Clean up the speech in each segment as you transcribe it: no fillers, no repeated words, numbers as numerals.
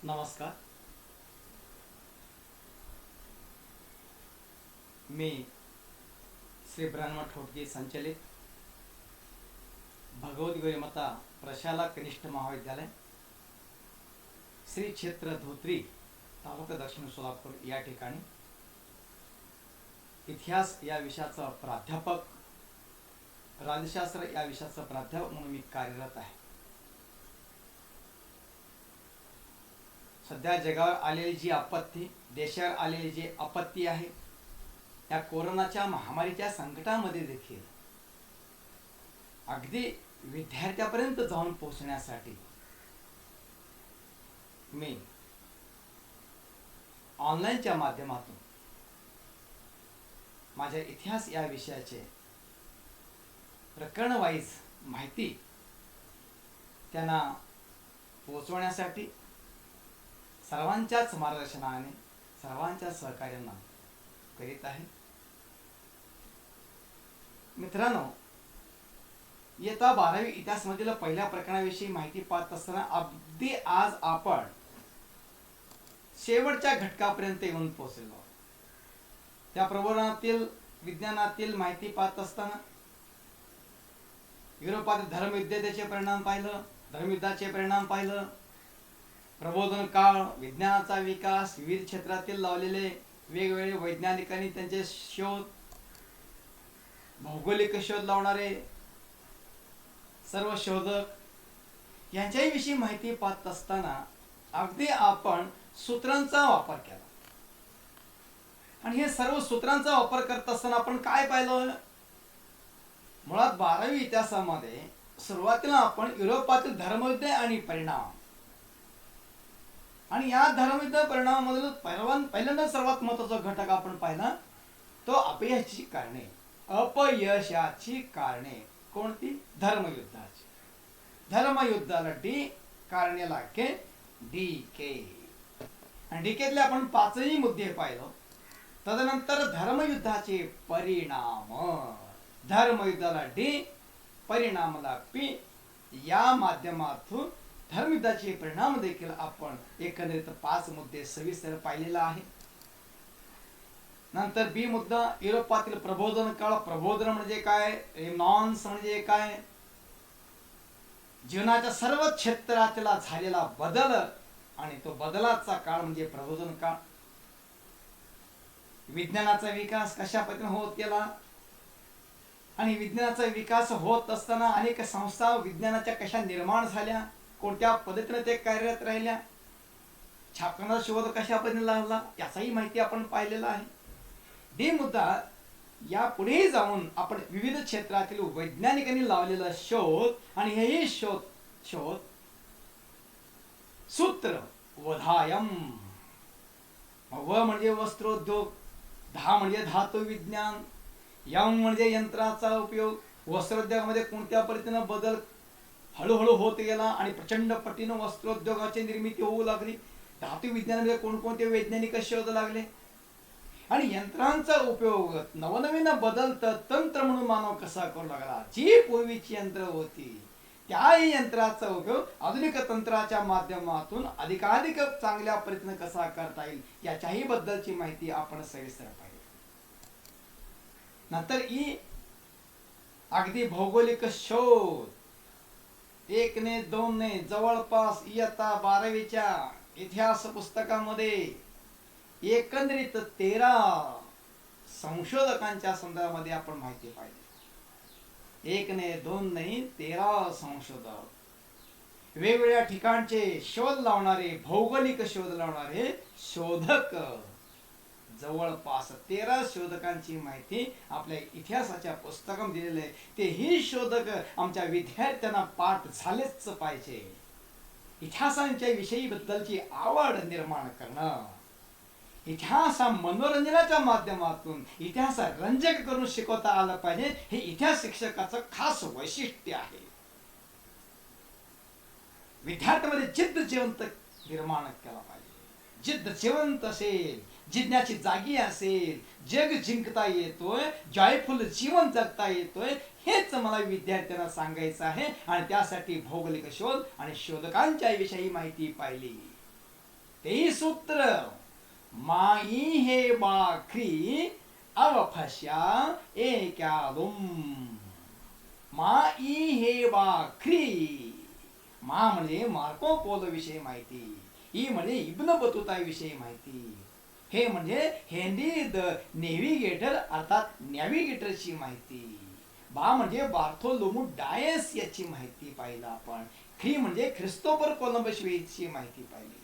नमस्कार. मी श्री ब्रह्म ठोटगे संचलित भगवत गौरीमाता प्रशाला कनिष्ठ महाविद्यालय, श्री क्षेत्र धोत्री, तालुका दक्षिण सोलापूर या ठिकाणी इतिहास या विषयाचा प्राध्यापक, राज्यशास्त्र या विषयाचा प्राध्यापक म्हणून मी कार्यरत आहे. सध्या जगावर आलेली जी आपत्ती, देशावर आलेली जी आपत्ती आहे, या कोरोनाच्या महामारीच्या संकटामध्ये देखील अगदी विद्यार्थ्यापर्यंत जाऊन पोहोचण्यासाठी मी ऑनलाईनच्या माध्यमातून माझ्या इतिहास या विषयाचे प्रकरण वाईज माहिती त्यांना पोहोचवण्यासाठी सर्वांच्याच मार्गदर्शनाने, सर्वांच्या सहकार्याने करीत आहे. मित्रांनो, इयत्ता 12वी इतिहासमधील पहिल्या प्रकरणाविषयी माहिती पाहत असताना अगदी आज आपण शेवटच्या घटकापर्यंत येऊन पोहोचलो. त्या प्रबोधनातील विज्ञानातील माहिती पाहत असताना युरोपातील धर्मयुद्धाचे परिणाम पाहिलं, धर्मयुद्धाचे परिणाम पाहिलं, प्रबोधन काळ, विज्ञानाचा विकास, विविध क्षेत्रातील लावलेले वेगवेगळे वैज्ञानिकांनी त्यांचे शोध, भौगोलिक शोध लावणारे सर्व शोधक यांच्याही विषयी माहिती पाहत असताना अगदी आपण सूत्रांचा वापर केला. आणि हे सर्व सूत्रांचा वापर करत असताना आपण काय पाहिलं? मुळात 12वी इतिहासामध्ये सुरुवातीला आपण युरोपातील धर्मयुद्ध आणि परिणाम, आणि या धर्मयुद्ध परिणामामधील पहिल्यांदा सर्वात महत्त्वाचा घटक आपण पाहिला तो अपयशाची कारणे. अपयशाची कारणे कोणती? धर्मयुद्धाची. धर्मयुद्धाला डी, कारणाला के, डी के. आणि डी केतले आपण 5ही मुद्दे पाहिलो. तदनंतर धर्मयुद्धाचे परिणाम, धर्मयुद्धाला डी, परिणामाला पी, या माध्यमातून धर्मयुद्धाचे परिणाम देखील आपण एकंदरीत 5 मुद्दे सविस्तर पाहिलेला आहे. नंतर बी मुद्दा, युरोपातील प्रबोधन काळ. प्रबोधन म्हणजे काय? रेनेसान्स म्हणजे काय? जीवनाच्या सर्व क्षेत्रातला झालेला बदल, आणि तो बदलाचा काळ म्हणजे प्रबोधन काळ. विज्ञानाचा विकास कशा पद्धतीने होत गेला, आणि विज्ञानाचा विकास होत असताना अनेक संस्था विज्ञानाच्या कशा निर्माण झाल्या, कोणत्या पद्धतीने ते कार्यरत राहिल्या, छापखाना शोध कशा पद्धतीने लागला, याचाही माहिती आपण पाहिलेला आहे. डी मुद्दा, या पुढे जाऊन आपण विविध क्षेत्रातील वैज्ञानिकांनी लावलेला शोध, आणि हेही शोध सूत्र वधायम. व म्हणजे वस्त्रोद्योग, धा म्हणजे धातू विज्ञान, यम म्हणजे यंत्राचा उपयोग. वस्त्रोद्योगामध्ये कोणत्या पद्धतीने बदल हळूहळू होत गेला आणि प्रचंड पटीने वस्त्रोद्योगाची निर्मिती होऊ लागली. धातू विज्ञानामध्ये कोणकोणते वैज्ञानिक शोध लागले, आणि यंत्रांचा उपयोग नवनवीन बदलत तंत्र म्हणून मानव कसा करू लागला. जी पूर्वीची यंत्र होती त्याही यंत्राचा उपयोग आधुनिक तंत्राच्या माध्यमातून अधिकाधिक चांगल्या पद्धतीने कसा करता येईल, याच्याही बद्दलची माहिती आपण सविस्तर पाहिली. नंतर ई, अगदी भौगोलिक शोध. 1 ने 2 ने जवळपास इयत्ता 12वीच्या इतिहास पुस्तकामध्ये एकंदरीत 13 संशोधकांच्या संदर्भामध्ये आपण माहिती पाहिली. 1 ने 2 नाही, 13 संशोधक, वेगवेगळ्या ठिकाणचे शोध लावणारे, भौगोलिक शोध लावणारे शोधक, जवळपास 13 शोधकांची माहिती आपल्या इतिहासाच्या पुस्तकामध्ये दिलेली आहे. तेही शोधक आमच्या विद्यार्थ्यांना पाठ झालेच पाहिजे. इतिहासांच्या विषयी बद्दलची आवड निर्माण करणं, इतिहास मनोरंजनाच्या माध्यमातून इतिहास रंजक करून शिकवता आलं पाहिजे, हे इतिहास शिक्षकाचं खास वैशिष्ट्य आहे. विद्यार्थ्यांमध्ये जिद्द जिवंत निर्माण केला पाहिजे. जिद्द जिवंत असेल, जिज्ञाची जागी असेल, जग जिंकता येतोय, जॉयफुल जीवन जगता येतोय, हेच मला विद्यार्थ्यांना सांगायचं आहे. आणि त्यासाठी भौगोलिक शोध आणि शोधकांच्या विषयी माहिती पाहिली. तेही सूत्र माई हे बाखरी अवफश्या एक्यालुम. माई हे बाखरी. मा म्हणजे मार्को पोलो विषयी माहिती, ई म्हणजे इब्न बतुता विषयी माहिती, हे म्हणजे हेनरी द नेव्हिगेटर अर्थात नॅव्हिगेटरची माहिती, बा म्हणजे बार्थोलोमू डायस याची माहिती पाहिलं आपण, ख्री म्हणजे ख्रिस्तोफर कोलंबस ची माहिती पाहिली,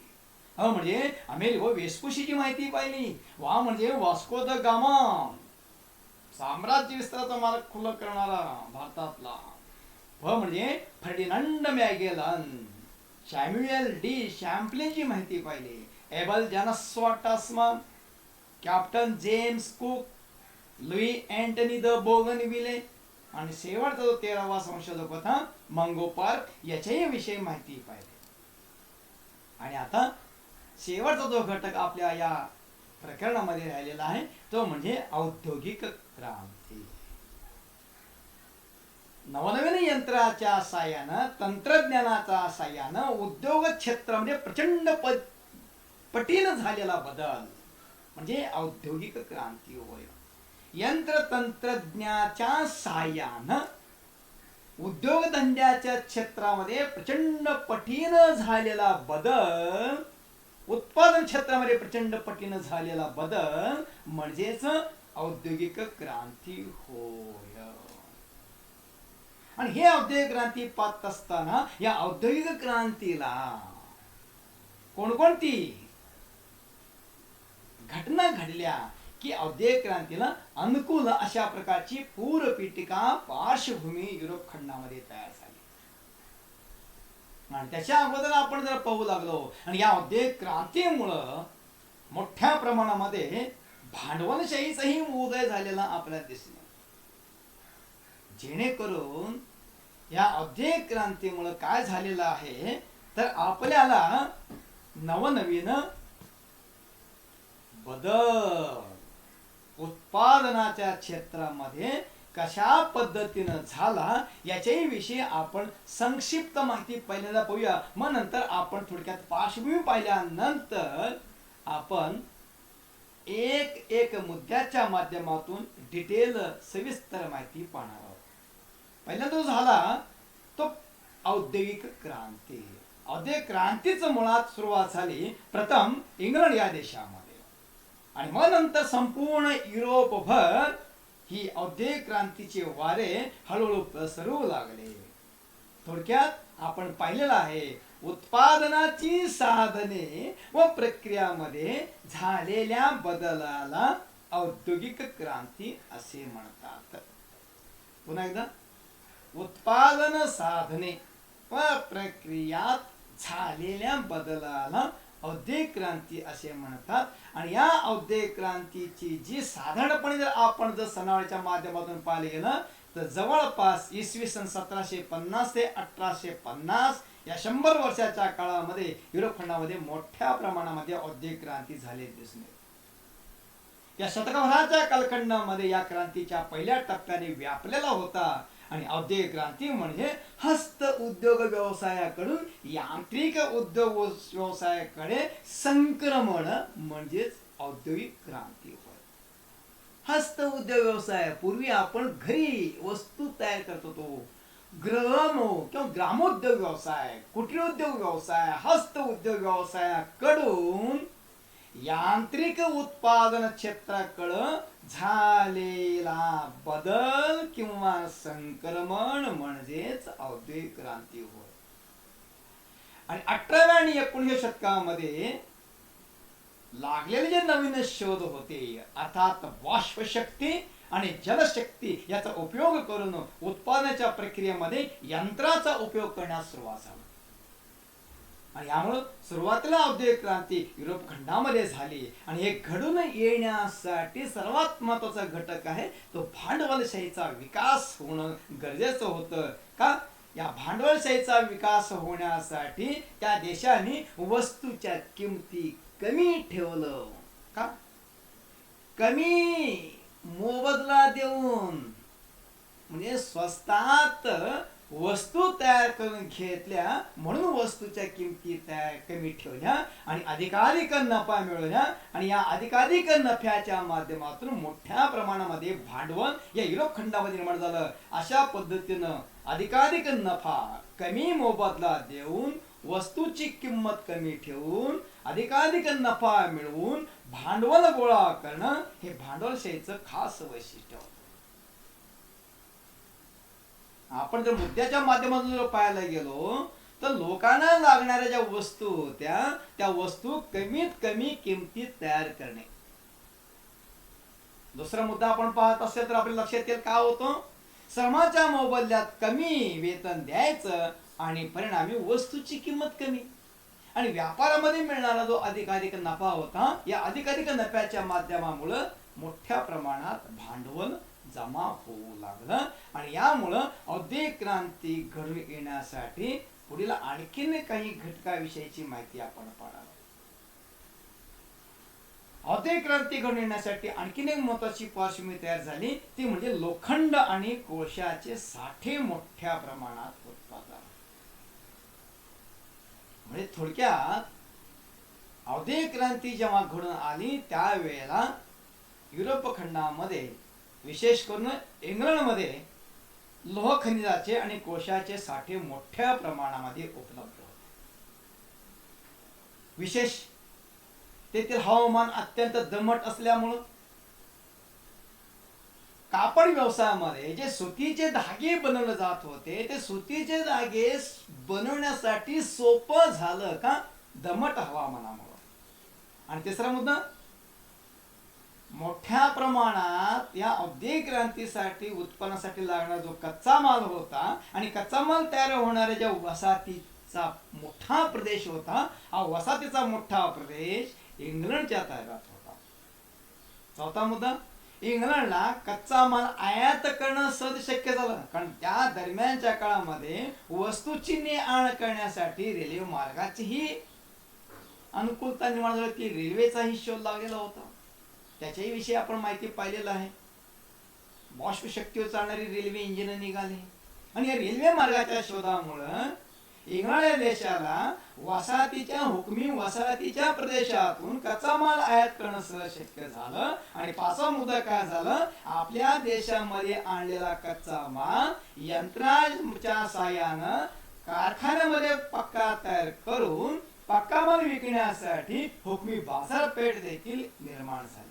अ म्हणजे अमेरिको वेस्पुशीची माहिती पाहिली, वा म्हणजे वास्को द गामा साम्राज्य विस्ताराचा मार्ग खुला करणारा भारतातला, व म्हणजे फर्डिनांड मॅगेलन, सॅम्युएल डी शॅम्पलिनची माहिती पाहिली, Abel Janszoon Tasman, captain James Cook, Louis Antoine de Bougainville आणि शेवटचा जो 13वा संशोधक होता मंगो पार्क याच्याही विषयी माहिती पाहिली. आणि आता शेवटचा जो घटक आपल्या या प्रकरणामध्ये राहिलेला आहे तो म्हणजे औद्योगिक क्रांती. नवनवीन यंत्राच्या साहाय्यानं, तंत्रज्ञानाच्या साहाय्यानं उद्योग क्षेत्रामध्ये प्रचंड पटीनं झालेला बदल म्हणजे औद्योगिक क्रांती होय. यंत्र तंत्रज्ञाच्या साहाय्यानं उद्योगधंद्याच्या क्षेत्रामध्ये प्रचंड पटीनं झालेला बदल, उत्पादन क्षेत्रामध्ये प्रचंड पटीनं झालेला बदल म्हणजेच औद्योगिक क्रांती होय. आणि हे औद्योगिक क्रांती पाहत असताना या औद्योगिक क्रांतीला कोणकोणती घटना घडल्या की औद्योगिक क्रांतीला अनुकूल अशा प्रकारची पूर्वपीठिका पार्श्वभूमी युरोप खंडामध्ये तयार झाली. आणि त्याच्या अगोदर आपण जर पाहू लागलो आणि या औद्योगिक क्रांतीमुळं मोठ्या प्रमाणामध्ये भांडवलशाहीचाही उदय झालेला आपल्याला दिसला, जेणेकरून या औद्योगिक क्रांतीमुळे काय झालेलं आहे तर आपल्याला नवनवीन बदल उत्पादनाच्या क्षेत्रामध्ये कशा पद्धतीनं झाला याच्याही विषयी आपण संक्षिप्त माहिती पहिल्यांदा पाहूया, मग नंतर आपण थोडक्यात पार्श्वभूमी पाहिल्यानंतर आपण एक एक मुद्द्याच्या माध्यमातून डिटेल सविस्तर माहिती पाहणार आहोत. पहिला जो झाला तो औद्योगिक क्रांती. औद्योगिक क्रांतीचं मुळात सुरुवात झाली प्रथम इंग्लंड या देशामध्ये आणि मग नंतर संपूर्ण युरोपभर ही औद्योगिक क्रांतीचे वारे हळूहळू पसरू लागले. थोडक्यात आपण पाहिलेलं आहे उत्पादनाची साधने व प्रक्रियामध्ये झालेल्या बदलाला औद्योगिक क्रांती असे म्हणतात. पुन्हा एकदा, उत्पादन साधने व प्रक्रियात झालेल्या बदलाला औद्योगिक क्रांती असे म्हणतात. आणि या औद्योगिक क्रांतीची जी साधारणपणे जर आपण जर सनावळीच्या माध्यमातून पाहिले गेलं तर जवळपास इसवी सन 1750 ते 1850 या 100 वर्षाच्या काळामध्ये युरोप खंडामध्ये मोठ्या प्रमाणामध्ये औद्योगिक क्रांती झाली दिसून येते. या शतकभराच्या कालखंडामध्ये या क्रांतीच्या पहिल्या टप्प्याने व्यापलेला होता आणि औद्योगिक क्रांती म्हणजे हस्त उद्योग व्यवसायाकडून यांत्रिक उद्योग व्यवसायाकडे संक्रमण म्हणजेच औद्योगिक क्रांती होय. हस्त उद्योग व्यवसाय पूर्वी आपण घरी वस्तू तयार करत होतो, किंवा ग्रामोद्योग व्यवसाय, कुटीर उद्योग व्यवसाय, हस्त उद्योग व्यवसायाकडून यांत्रिक उत्पादन क्षेत्राकडे झालेला बदल किंवा संक्रमण म्हणजेच औद्योगिक क्रांती होय. आणि 18व्या आणि 19व्या शतकामध्ये लागलेले जे नवीन शोध होते अर्थात बाष्पशक्ती आणि जलशक्ती याचा उपयोग करून उत्पादनाच्या प्रक्रियेमध्ये यंत्राचा उपयोग करण्यास सुरुवात झाली. आणि यामुळे सुरुवातीला औद्योगिक क्रांती युरोप खंडामध्ये झाली आणि हे घडून येण्यासाठी सर्वात महत्वाचा घटक आहे तो भांडवलशाहीचा विकास होणं गरजेचं होतं. का? या भांडवलशाहीचा विकास होण्यासाठी त्या देशाने वस्तूच्या किमती कमी ठेवलं. का? कमी मोबदला देऊन म्हणजे स्वस्तात वस्तू तयार करून घेतल्या म्हणून वस्तूच्या किमती कमी ठेवल्या आणि अधिकाधिक नफा मिळवल्या आणि या अधिकाधिक नफ्याच्या माध्यमातून मोठ्या प्रमाणामध्ये भांडवल या युरोप खंडामध्ये निर्माण झालं. अशा पद्धतीनं अधिकाधिक नफा कमी मोबदला देऊन वस्तूची किंमत कमी ठेवून अधिकाधिक नफा मिळवून भांडवल गोळा करणं हे भांडवलशाहीचं खास वैशिष्ट्य होतं. आपण जर मुद्द्याच्या माध्यमातून जर पाहायला गेलो तर लोकांना लागणाऱ्या ज्या वस्तू होत्या त्या वस्तू कमीत कमी किमतीत तयार करणे. दुसरा मुद्दा आपण पाहत असेल तर आपल्या लक्षात येईल काय होतं, श्रमाच्या मोबदल्यात कमी वेतन द्यायचं आणि परिणामी वस्तूची किंमत कमी आणि व्यापारामध्ये मिळणारा जो अधिकाधिक नफा होता या अधिकाधिक नफ्याच्या माध्यमामुळे मोठ्या प्रमाणात भांडवल जमा होऊ लागलं आणि यामुळं औद्योगिक क्रांती घडून येण्यासाठी पुढील आणखीन काही घटकाविषयीची माहिती आपण पाहणार. औद्योगिक क्रांती घडून येण्यासाठी आणखीन एक महत्वाची पार्श्वभूमी तयार झाली ती म्हणजे लोखंड आणि कोळशाचे साठे मोठ्या प्रमाणात उत्पादन. म्हणजे थोडक्यात औद्योगिक क्रांती जेव्हा घडून आली त्यावेळेला युरोप खंडामध्ये विशेष करून इंग्लंडमध्ये लोह खनिजाचे आणि कोळशाचे साठे मोठ्या प्रमाणामध्ये उपलब्ध होते. विशेष तेथील हवामान अत्यंत दमट असल्यामुळं कापड व्यवसायामध्ये जे सुतीचे धागे बनवले जात होते ते सुतीचे धागे बनवण्यासाठी सोपं झालं का दमट हवामानामुळे. आणि तिसरा मुद्दा, मोठ्या प्रमाणात या औद्योगिक क्रांतीसाठी उत्पन्नासाठी लागणारा जो कच्चा माल होता आणि कच्चा माल तयार होणाऱ्या ज्या वसाहतीचा मोठा प्रदेश होता हा वसाहतीचा मोठा प्रदेश इंग्लंडच्या ताब्यात होता. चौथा मुद्दा, इंग्लंडला कच्चा माल आयात करणं सहज शक्य झालं कारण त्या दरम्यानच्या काळामध्ये वस्तूची ने-आण करण्यासाठी रेल्वे मार्गाचीही अनुकूलता निर्माण झाली ती रेल्वेचाही शोध लागलेला होता. त्याच्याही विषयी आपण माहिती पाहिलेलं आहे. बाष्प शक्तीवर चालणारी रेल्वे इंजिन निघाले आणि या रेल्वे मार्गाच्या शोधामुळं इंग्लंड देशाला वसाहतीच्या हुकमी वसाहतीच्या प्रदेशातून कच्चा माल आयात करणं सहज शक्य झालं. आणि पाचवा मुद्दा काय झालं, आपल्या देशामध्ये आणलेला कच्चा माल यंत्राच्या साहाय्यानं कारखान्यामध्ये पक्का तयार करून पक्का माल विकण्यासाठी हुकमी बाजारपेठ देखील निर्माण झाली.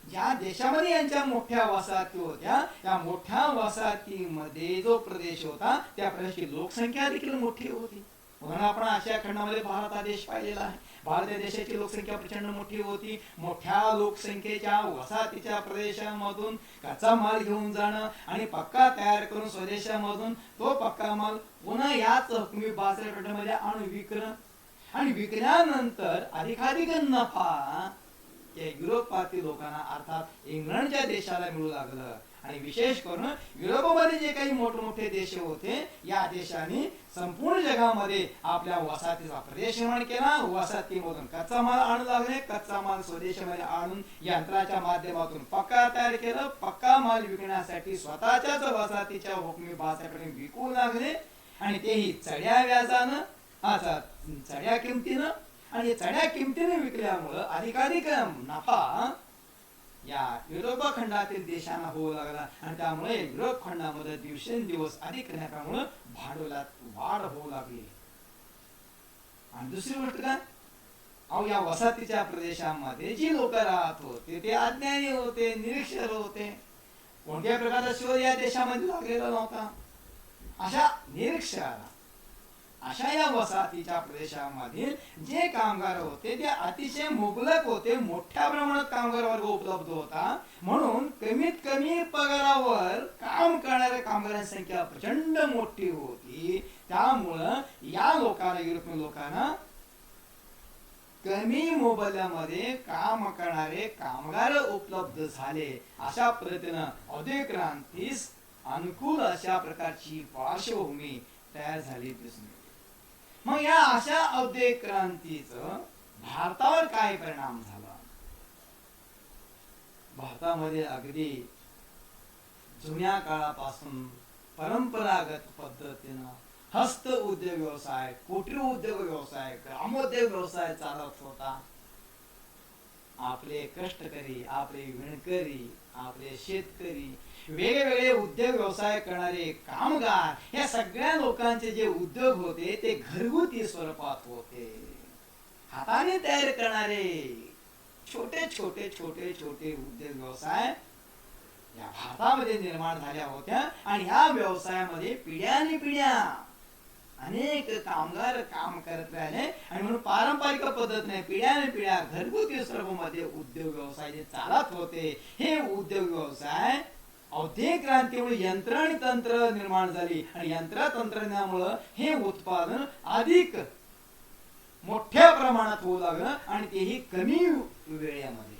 ज्या देशामध्ये यांच्या मोठ्या वसाहती होत्या त्या मोठ्या वसाहतीमध्ये जो प्रदेश होता त्या प्रदेशाची लोकसंख्या देखील मोठी होती. म्हणून आपण आशिया खंडामध्ये भारत हा देश पाहिलेला आहे. भारत या देशाची लोकसंख्या प्रचंड मोठी होती. मोठ्या लोकसंख्येच्या वसाहतीच्या प्रदेशामधून कच्चा माल घेऊन जाणं आणि पक्का तयार करून स्वदेशामधून तो पक्का माल पुन्हा याच हुकमी बाजारपेठेमध्ये आणून विकणं आणि विकल्यानंतर अधिकाधिक नफा या युरोपातील लोकांना अर्थात इंग्लंडच्या देशाला मिळू लागलं. आणि विशेष करून युरोपमध्ये जे काही मोठमोठे देश होते या देशांनी संपूर्ण जगामध्ये आपल्या वसाहतीचा प्रदेश निर्माण केला. वसाहतीमधून कच्चा माल आणू लागले. कच्चा माल स्वदेशामध्ये आणून यंत्राच्या माध्यमातून पक्का तयार केलं. पक्का माल विकण्यासाठी स्वतःच्याच वसाहतीच्या हुकमी बाजारपेठेत विकू लागले आणि तेही चढ्या व्याजानं चढ्या किमतीनं आणि चढ्या किमतीने विकल्यामुळं अधिकाधिक नफा या युरोप खंडातील देशांना होऊ लागला आणि त्यामुळे युरोप खंडामध्ये दिवसेंदिवस अधिक नफ्यामुळे भांडवलात वाढ होऊ लागली. आणि दुसरी गोष्ट काय, अहो या वसाहतीच्या प्रदेशामध्ये जी लोक राहत होते ते अज्ञानी होते, निरक्षर होते. कोणत्या प्रकारचा शोध या देशामध्ये लागलेला नव्हता. अशा निरक्षराला अशा या वसाहतीच्या प्रदेशामधील जे कामगार होते ते अतिशय मुबलक होते. मोठ्या प्रमाणात कामगार वर्ग उपलब्ध होता. म्हणून कमीत कमी पगारावर काम करणाऱ्या कामगारांची संख्या प्रचंड मोठी होती. त्यामुळं या लोकांना युरोपियन लोकांना कमी मोबदल्यामध्ये काम करणारे कामगार उपलब्ध झाले. अशा पद्धतीनं औद्योगिक क्रांतीस अनुकूल अशा प्रकारची पार्श्वभूमी तयार झाली दिसून येते. मग या अशा औद्योगिक क्रांतीचं भारतावर काय परिणाम झाला. भारतामध्ये अगदी जुन्या काळापासून परंपरागत पद्धतीनं हस्त उद्योग व्यवसाय, कुटीर उद्योग व्यवसाय, ग्रामोद्योग व्यवसाय चालत होता. आपले कष्टकरी, आपले विणकरी, आपले शेतकरी, वेगवेगळे उद्योग व्यवसाय करणारे कामगार, या सगळ्या लोकांचे जे उद्योग होते ते घरगुती स्वरूपात होते. हाताने तयार करणारे छोटे छोटे छोटे छोटे उद्योग व्यवसाय या भारतामध्ये निर्माण झाल्या होत्या. आणि या व्यवसायामध्ये पिढ्याने पिढ्या अनेक कामगार काम करत राहिले. आणि म्हणून पारंपरिक पद्धतीने पिढ्याने पिढ्या घरगुती स्वरूपामध्ये उद्योग व्यवसाय जे चालत होते, हे उद्योग व्यवसाय औद्योगिक क्रांतीमुळे यंत्र आणि तंत्र निर्माण झाली. आणि यंत्र तंत्रज्ञानामुळे हे उत्पादन अधिक मोठ्या प्रमाणात होऊ लागलं. आणि तेही कमी वेळेमध्ये,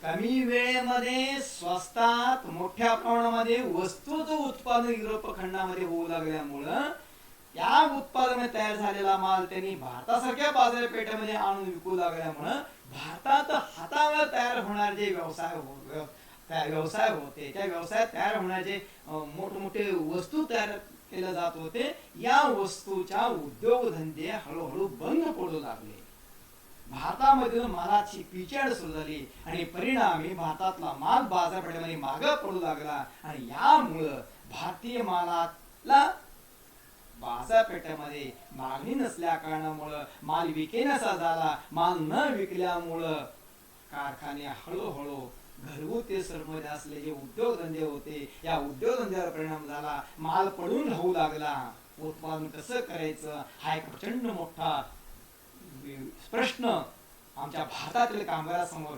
कमी वेळेमध्ये स्वस्तात मोठ्या प्रमाणामध्ये वस्तूचं उत्पादन युरोप खंडामध्ये होऊ लागल्यामुळं या उत्पादनाने तयार झालेला माल त्यांनी भारतासारख्या बाजारपेठेमध्ये आणून विकू लागल्यामुळं भारतात हातावर तयार होणारे जे व्यवसाय होते, त्या व्यवसायात तयार होणारे मोठमोठे वस्तू तयार केले जात होते, या वस्तूच्या उद्योगधंदे हळूहळू बंद पडू लागले. भारतामधील मालाची पिछेड सुरू झाली. आणि परिणामी भारतातला माल बाजारपेठेमध्ये मागे पडू लागला. आणि यामुळं भारतीय मालाला बाजारपेठेमध्ये मागणी नसल्या कारणामुळं माल विकेनासा झाला. माल न विकल्यामुळं कारखाने हळूहळू घरगुती स्वरूपामध्ये असलेले जे उद्योगधंदे होते, या उद्योगधंद्यावर परिणाम झाला. माल पडून राहू लागला. उत्पादन कसं करायचं हा एक प्रचंड मोठा प्रश्न आमच्या भारतातील कामगारांसमोर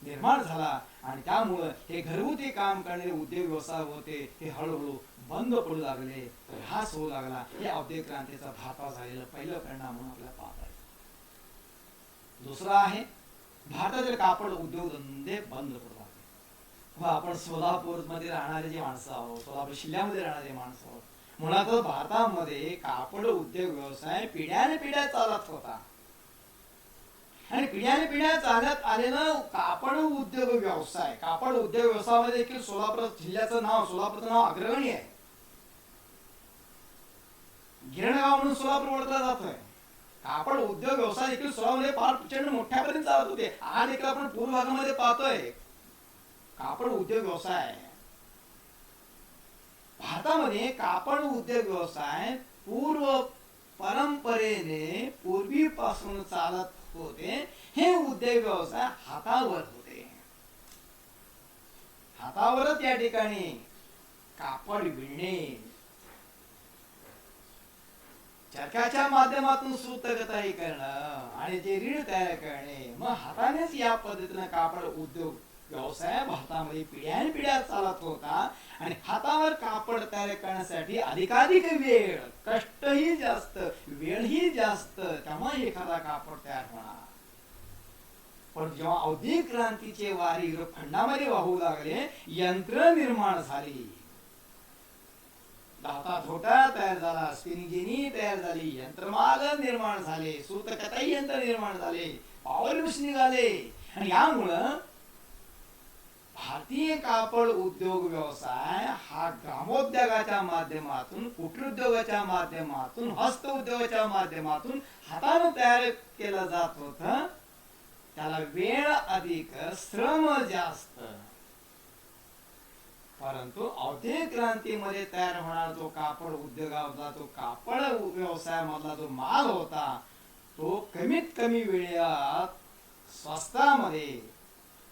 निर्माण झाला. आणि त्यामुळं हे घरगुती काम करणारे उद्योग व्यवसाय होते, हे हळूहळू बंद पडू लागले, ह्रास होऊ लागला. हे औद्योगिक क्रांतीचा भारतावर झालेलं पहिलं परिणाम म्हणून आपल्याला पाहता येईल. दुसरा आहे भारतातील कापड उद्योगधंदे बंद पडू लागले. आपण सोलापूर मध्ये राहणारे जे माणसं आहोत, सोलापूर जिल्ह्यामध्ये राहणारे माणसं आहोत, मुळात भारतामध्ये कापड उद्योग व्यवसाय पिढ्याने पिढ्या चालत होता. आणि पिढ्याने पिढ्या चालत आलेलं कापड उद्योग व्यवसाय, कापड उद्योग व्यवसायामध्ये देखील सोलापूर जिल्ह्याचं नाव, सोलापूरचं नाव अग्रगणी आहे. गिरणगाव म्हणून सोलापूर ओळखला जातोय. कापड उद्योग व्यवसाय देखील सोलापूरमध्ये फार प्रचंड मोठ्यापर्यंत चालत होते. आज देखील आपण पूर्व भागामध्ये पाहतोय कापड उद्योग व्यवसाय. भारतामध्ये कापड उद्योग व्यवसाय पूर्व परंपरेने पूर्वीपासून चालत होते. हे उद्योग व्यवसाय हातावर होते. हातावरच या ठिकाणी कापड विणणे, चरख्याच्या माध्यमातून सूतकताई करणं आणि ते रीळ तयार करणे, मग हातानेच या पद्धतीने कापड उद्योग व्यवसाय भारतामध्ये पिढ्यान पिढ्या चालत होता. आणि हातावर कापड तयार करण्यासाठी अधिकाधिक वेळ, कष्टही जास्त, वेळही जास्त, त्यामुळे एखादा कापड तयार होणार. पण जेव्हा औद्योगिक क्रांतीचे वारे युरोप खंडामध्ये वाहू लागले, यंत्र निर्माण झाली, धाता धोटा तयार झाला, स्पिनिंग जेनी तयार झाली, यंत्रमाग निर्माण झाले, सूतकताई यंत्र निर्माण झाले, पॉवर मशीन निघाले. आणि यामुळं भारतीय कापड उद्योग व्यवसाय हा ग्रामोद्योगाच्या माध्यमातून, कुटीर उद्योगाच्या माध्यमातून, हस्त उद्योगाच्या माध्यमातून हाताने तयार केला जात होता. त्याला वेळ अधिक, श्रम जास्त. परंतु औद्योगिक क्रांतीमध्ये तयार होणारा जो कापड उद्योगाचा, तो कापड व्यवसायामधला जो माल होता, तो कमीत कमी वेळात स्वस्तामध्ये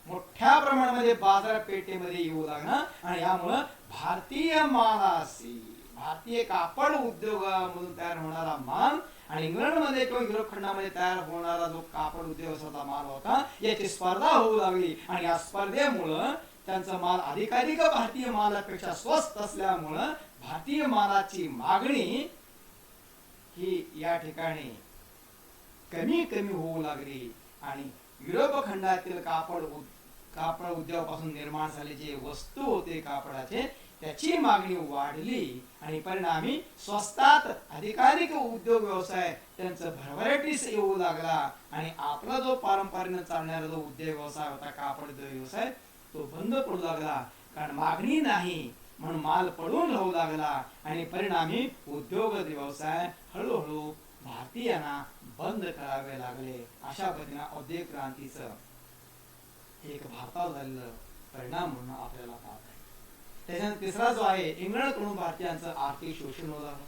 मोठ्या प्रमाणामध्ये बाजारपेठेमध्ये येऊ लागला. आणि यामुळं भारतीय मालाशी, भारतीय कापड उद्योगामधून तयार होणारा माल आणि इंग्लंडमध्ये किंवा युरोप खंडामध्ये तयार होणारा जो कापड उद्योगाचा माल होता, याची स्पर्धा होऊ लागली. आणि या स्पर्धेमुळं त्यांचा माल अधिकाधिक भारतीय मालापेक्षा स्वस्त असल्यामुळं भारतीय मालाची मागणी ही या ठिकाणी कमी कमी होऊ लागली. आणि युरोप खंडातील कापड उद्योगापासून निर्माण झाले जे वस्तू होते कापडाचे, त्याची मागणी वाढली. आणि परिणामी स्वस्तात अधिकाधिक उद्योग व्यवसाय त्यांचं भरभराटीस येऊ लागला. आणि आपला जो पारंपरिक चालणारा जो उद्योग व्यवसाय होता, कापड उद्योग व्यवसाय, तो बंद पडू लागला. कारण मागणी नाही, म्हणून माल पडून राहू लागला आणि परिणामी उद्योग व्यवसाय हळूहळू भारतीयांना बंद करावे लागले. अशा पद्धतीने औद्योगिक क्रांतीचं एक भारतावर झालेलं परिणाम म्हणून आपल्याला पाहत आहे. त्याच्यानंतर तिसरा जो आहे, इंग्लंडकडून भारतीयांचं आर्थिक शोषण होऊ लागलं.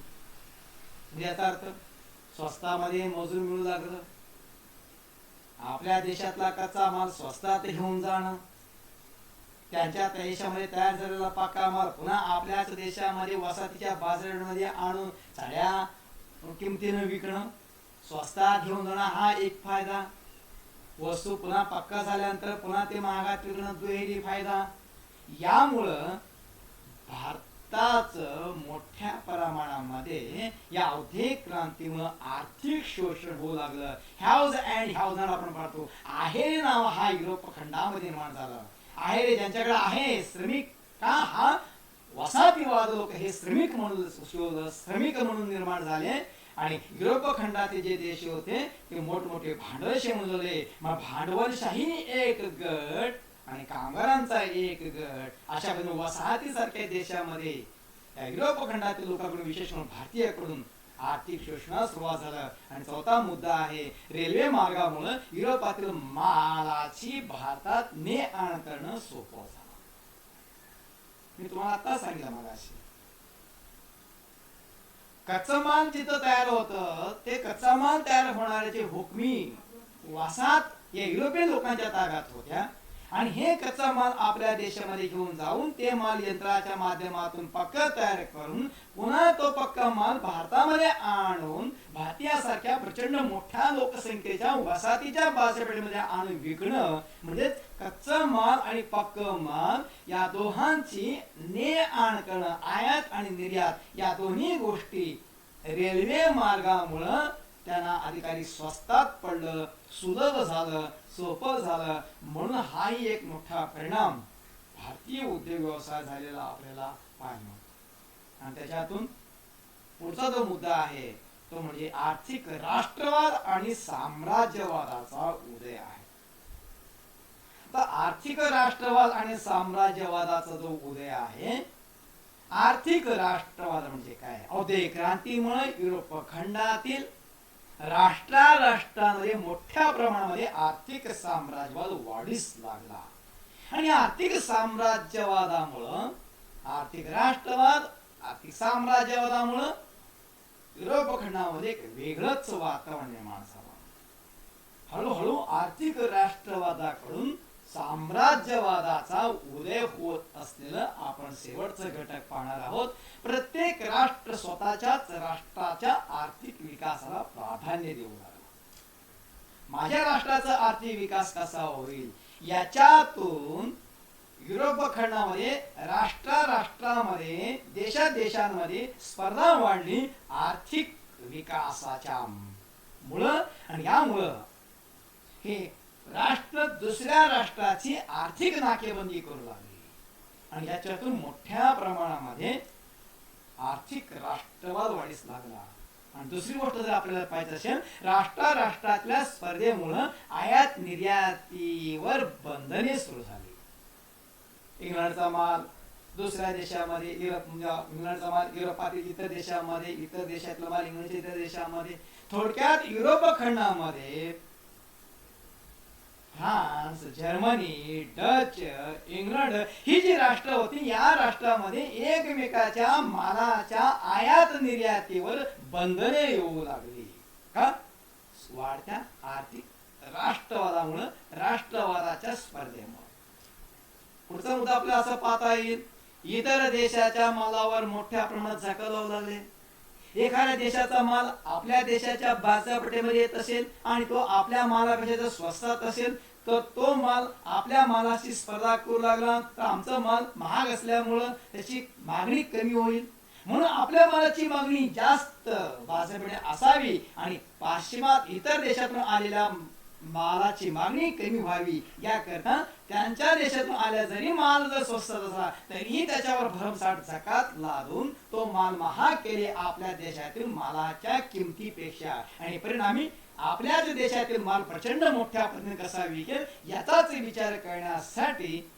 म्हणजे याचा अर्थ स्वस्तामध्ये मजूर मिळू लागलं, आपल्या देशातला कच्चा माल स्वस्तात घेऊन जाणं, त्यांच्या देशामध्ये तयार झालेला पक्का माल पुन्हा आपल्याच देशामध्ये वसाहतीच्या बाजारामध्ये आणून चढ्या किमतीनं विकणं, स्वस्तात घेऊन जाणं हा एक फायदा. वस्तू पुन्हा पक्का झाल्यानंतर पुन्हा ते महागात विकणं दुहेरी फायदा. यामुळं भारताचं मोठ्या प्रमाणामध्ये या औद्योगिक क्रांतीमुळे आर्थिक शोषण होऊ लागलं. हॅव्ज अँड हॅव्ज नॉट आपण पाहतो. आहेर नाव हा युरोप खंडामध्ये निर्माण झाला. आहेर ज्यांच्याकडे आहे, श्रमिक का हा वसाहतीवाद लोक हे श्रमिक म्हणून श्रमिक म्हणून निर्माण झाले. आणि युरोप खंडातील जे देश होते ते मोठमोठे भांडवलशाही म्हणले. मग भांडवलशाही एक गट आणि कामगारांचा एक गट, अशा पद्धतीने वसाहतीसारख्या देशामध्ये युरोप खंडातील लोकांकडून विशेष म्हणून भारतीयाकडून आर्थिक शोषणास सुरुवात झालं. आणि चौथा मुद्दा आहे, रेल्वे मार्गामुळे युरोपातील मालाची भारतात ने आण करणं सोपं झालं. मी तुम्हाला आता सांगितलं मगाशी, कच्चा माल जिथं तयार होतं ते कच्चा माल तयार होणाऱ्याचे हुकमी वसाहत या युरोपियन लोकांच्या ताब्यात होत्या. आणि हे कच्चा माल आपल्या देशामध्ये घेऊन जाऊन ते माल यंत्राच्या माध्यमातून पक्का तयार करून पुन्हा तो पक्का माल भारतामध्ये आणून भारतीयासारख्या प्रचंड मोठ्या लोकसंख्येच्या वसाहतीच्या बाजारपेठेमध्ये आणून विकणं, म्हणजे कच्चा माल आणि पक्का माल या दोहांची ने आण करणं, आयात आणि निर्यात या दोन्ही गोष्टी रेल्वे मार्गामुळं त्यांना अधिकारी स्वस्तात पडलं, सुलभ झालं, सोपं झालं. म्हणून हाही एक मोठा परिणाम भारतीय उद्योग व्यवसाय झालेला आपल्याला पाहिजे. आणि त्याच्यातून पुढचा जो मुद्दा आहे तो म्हणजे आर्थिक राष्ट्रवाद आणि साम्राज्यवादाचा उदय आहे. तर आर्थिक राष्ट्रवाद आणि साम्राज्यवादाचा जो उदय आहे, आर्थिक राष्ट्रवाद म्हणजे काय? औद्योगिक क्रांतीमुळे युरोप खंडातील राष्ट्रांमध्ये मोठ्या प्रमाणामध्ये आर्थिक साम्राज्यवाद वाढीस लागला. आणि आर्थिक साम्राज्यवादामुळं, आर्थिक राष्ट्रवाद, आर्थिक साम्राज्यवादामुळं युरोप खंडामध्ये एक वेगळंच वातावरण निर्माण झालं. हळूहळू आर्थिक राष्ट्रवादाकडून साम्राज्यवादाचा उदय होत असलेलं आपण शेवटचं घटक पाहणार आहोत. प्रत्येक राष्ट्र स्वतःच्याच राष्ट्राच्या आर्थिक विकासाला प्राधान्य देऊ लागला. माझ्या राष्ट्राचा आर्थिक विकास कसा होईल याच्यातून युरोप खंडामध्ये राष्ट्रामध्ये देशांमध्ये स्पर्धा वाढली आर्थिक विकासाच्या मुळे. आणि यामुळं हे राष्ट्र दुसऱ्या राष्ट्राची आर्थिक नाकेबंदी करू लागली. आणि याच्यातून मोठ्या प्रमाणामध्ये आर्थिक राष्ट्रवाद वाढीस लागला. आणि दुसरी गोष्ट जर आपल्याला पाहायचं असेल, राष्ट्रातल्या स्पर्धेमुळे आयात निर्यातीवर बंधने सुरू झाली. इंग्लंडचा माल दुसऱ्या देशामध्ये, इंग्लंडचा माल युरोपातील इतर देशामध्ये, इतर देशातला माल इंग्लंडच्या इतर देशामध्ये, थोडक्यात युरोप खंडामध्ये फ्रान्स, जर्मनी, डच, इंग्लंड ही जी राष्ट्र होती, या राष्ट्रामध्ये एकमेकाच्या मालाच्या आयात निर्यातीवर बंधने येऊ लागली. का? वाढत्या आर्थिक राष्ट्रवादामुळे, राष्ट्रवादाच्या स्पर्धेमुळे. पुढचा मुद्दा आपल्याला असं पाहता येईल, इतर देशाच्या मालावर मोठ्या प्रमाणात झाका लावू लागले. एखाद्या देशाचा माल आपल्या देशाच्या बाजारपेठेमध्ये येत असेल आणि तो आपल्या मालापेक्षा जर स्वस्तात असेल तर तो माल आपल्या मालाशी स्पर्धा करू लागला, तर आमचा माल महाग असल्यामुळं त्याची मागणी कमी होईल. म्हणून आपल्या मालाची मागणी जास्त बाजारपेठेत असावी आणि पाश्चिमात्य इतर देशातून आलेल्या मालाची मागणी कमी व्हावी याकरता त्यांच्या देशातून आल्या जरी माल जर स्वस्त असला तरीही त्याच्यावर भरमसाठ जकात लादून तो माल महाग केले आपल्या देशातील मालाच्या किमतीपेक्षा. आणि परिणामी आपल्याच देशातील माल प्रचंड मोठ्या पद्धतीने कसा विकेल याचाच विचार करण्यासाठी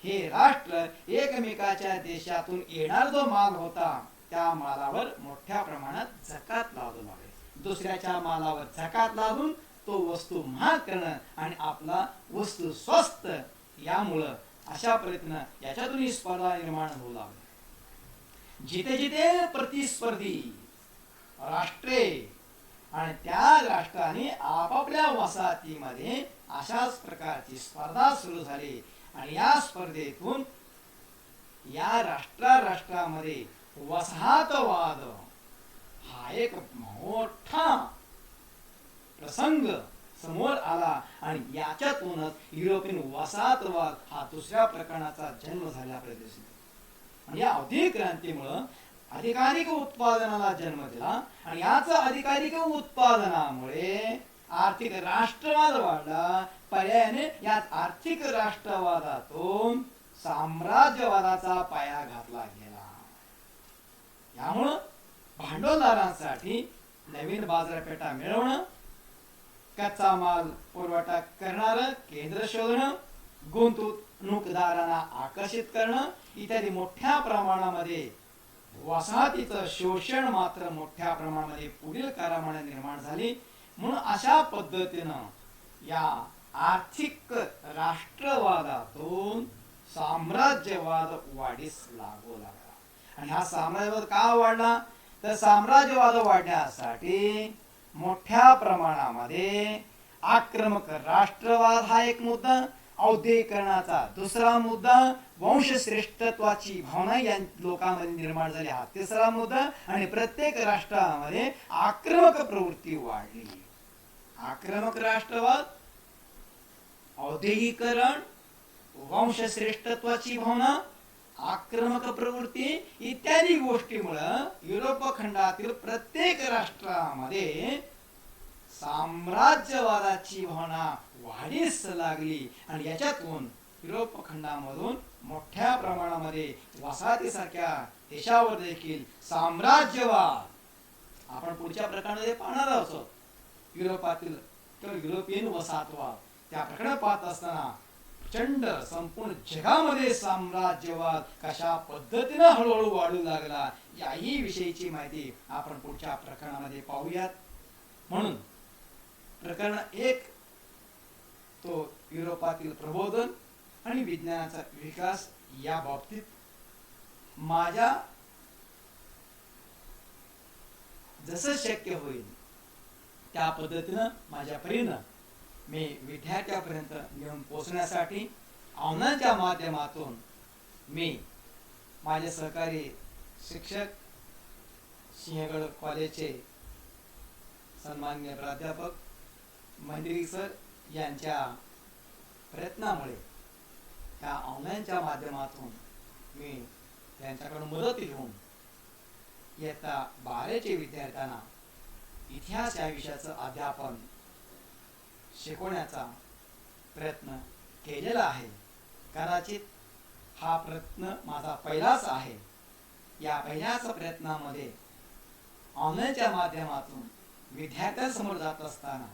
हे राष्ट्र एकमेकाच्या देशातून येणार जो माल होता त्या मालावर मोठ्या प्रमाणात जकात लावू लागले. दुसऱ्याच्या मालावर जकात लावून तो वस्तू महाग करणं आणि आपला वस्तू स्वस्त, यामुळं अशा प्रयत्न याच्यातून स्पर्धा निर्माण होऊ लागली. जिथे जिथे प्रतिस्पर्धी राष्ट्रे आणि त्या राष्ट्राने आपापल्या वसाहतीमध्ये अशाच प्रकारची स्पर्धा सुरू झाली आणि या स्पर्धेतून या राष्ट्रामध्ये वसाहतवाद हा एक मोठा प्रसंग समोर आला आणि याच्यातूनच युरोपियन वसाहतवाद हा दुसऱ्या प्रकरणाचा जन्म झाल्याकडे दिसतो. आणि या औद्योगिक क्रांतीमुळं अधिकाधिक उत्पादनाला जन्म दिला आणि याच अधिकाधिक उत्पादनामुळे आर्थिक राष्ट्रवाद वाढला. पर्यायाने या आर्थिक राष्ट्रवादातून साम्राज्यवादाचा पाया घातला गेला. यामुळं भांडवलदारांसाठी नवीन बाजारपेठा मिळवणं, कच्चा माल पुरवठा करणारं केंद्र शोधणं, गुंतवणूकदारांना आकर्षित करणं इत्यादी मोठ्या प्रमाणामध्ये वसाहतीचं शोषण मात्र मोठ्या प्रमाणामध्ये पुढील काळामध्ये निर्माण झाली. म्हणून अशा पद्धतीनं या आर्थिक राष्ट्रवादातून साम्राज्यवाद वाढीस लागू लागला. आणि हा साम्राज्यवाद का वाढला तर साम्राज्यवाद वाढण्यासाठी मोठ्या प्रमाणामध्ये आक्रमक राष्ट्रवाद हा एक मुद्दा, औद्योगिकरणाचा दुसरा मुद्दा, वंशश्रेष्ठत्वाची भावना या लोकांमध्ये निर्माण झाली हा तिसरा मुद्दा आणि प्रत्येक राष्ट्रामध्ये आक्रमक प्रवृत्ती वाढली. आक्रमक राष्ट्रवाद, औद्योगिकरण, वंशश्रेष्ठत्वाची भावना, आक्रमक प्रवृत्ती इत्यादी गोष्टीमुळे युरोप खंडातील प्रत्येक राष्ट्रामध्ये साम्राज्यवादाची भावना वाढीस लागली आणि याच्यातून युरोप खंडामधून मोठ्या प्रमाणामध्ये वसाहतीसारख्या देशावर देखील साम्राज्यवाद आपण पुढच्या प्रकरणामध्ये पाहणार आहोत. युरोपातील किंवा युरोपियन वसाहतवाद त्या प्रकरण पाहत असताना प्रचंड संपूर्ण जगामध्ये साम्राज्यवाद कशा पद्धतीने हळूहळू वाढू लागला याही विषयीची माहिती आपण पुढच्या प्रकरणामध्ये पाहूयात. म्हणून प्रकरण 1 तो युरोपातील प्रबोधन आणि विज्ञानाचा विकास या बाबतीत माझ्या जसं शक्य होईल त्या पद्धतीनं माझ्या परीनं मी विद्यार्थ्यापर्यंत घेऊन पोहोचण्यासाठी ऑनलाईनच्या माध्यमातून मी माझे सहकारी शिक्षक सिंहगड कॉलेजचे सन्माननीय प्राध्यापक मंदिरी सर यांच्या प्रयत्नामुळे त्या ऑनलाईनच्या माध्यमातून मी त्यांच्याकडून मदत घेऊन इयत्ता 12चे विद्यार्थ्यांना इतिहास या विषयाचं अध्यापन शिकवण्याचा प्रयत्न केलेला आहे. कदाचित हा प्रयत्न माझा पहिलाच आहे. या पहिल्याच प्रयत्नामध्ये ऑनलाईनच्या माध्यमातून विद्यार्थ्यांसमोर जात असताना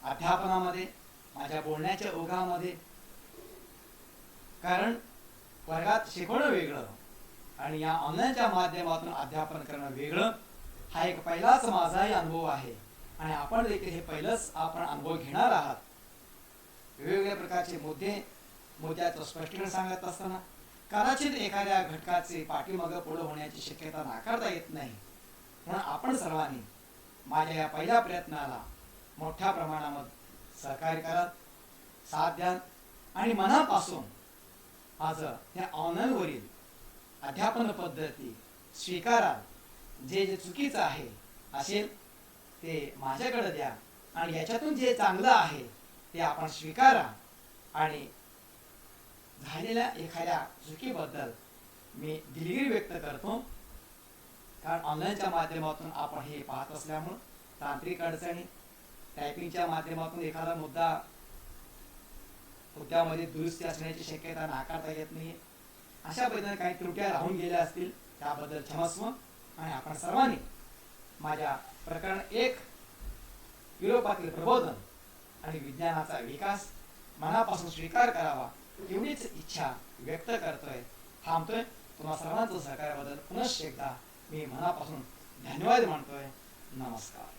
अध्यापनामध्ये माझ्या बोलण्याच्या ओघामध्ये, कारण वर्गात शिकवणं वेगळं आणि या ऑनलाईनच्या माध्यमातून अध्यापन करणं वेगळं, हा एक पहिलाच माझाही अनुभव आहे आणि आपण देखील हे पहिलंच आपण अनुभव घेणार आहात. वेगवेगळ्या प्रकारचे मुद्द्याचं स्पष्टीकरण सांगत असताना कदाचित एखाद्या घटकाचे पाठीमागं पुढं होण्याची शक्यता नाकारता येत नाही. म्हणून आपण सर्वांनी माझ्या या पहिल्या प्रयत्नाला मोठ्या प्रमाणामध्ये सहकार्य करत, साथ द्या आणि मनापासून माझं त्या ऑनलाईनवरील अध्यापन पद्धती स्वीकारा. जे जे चुकीचं आहे असेल ते माझ्याकडे द्या आणि याच्यातून जे चांगलं आहे ते आपण स्वीकारा. आणि झालेल्या एखाद्या चुकीबद्दल मी दिलगिरी व्यक्त करतो, कारण ऑनलाईनच्या माध्यमातून आपण हे पाहत असल्यामुळं तांत्रिक अडचणी, टायपिंगच्या माध्यमातून एखादा मुद्द्यामध्ये दुरुस्ती असण्याची शक्यता नाकारता येत नाही. अशा पद्धतीने काही त्रुट्या राहून गेल्या असतील त्याबद्दल क्षमस्व. आणि आपण सर्वांनी माझ्या प्रकरण 1 युरोपातील प्रबोधन आणि विज्ञानाचा विकास मनापासून स्वीकार करावा एवढीच इच्छा व्यक्त करतोय, थांबतोय. तुम्हा सर्वांचं सहकार्याबद्दल पुनश्च एकदा मी मनापासून धन्यवाद मानतोय. नमस्कार.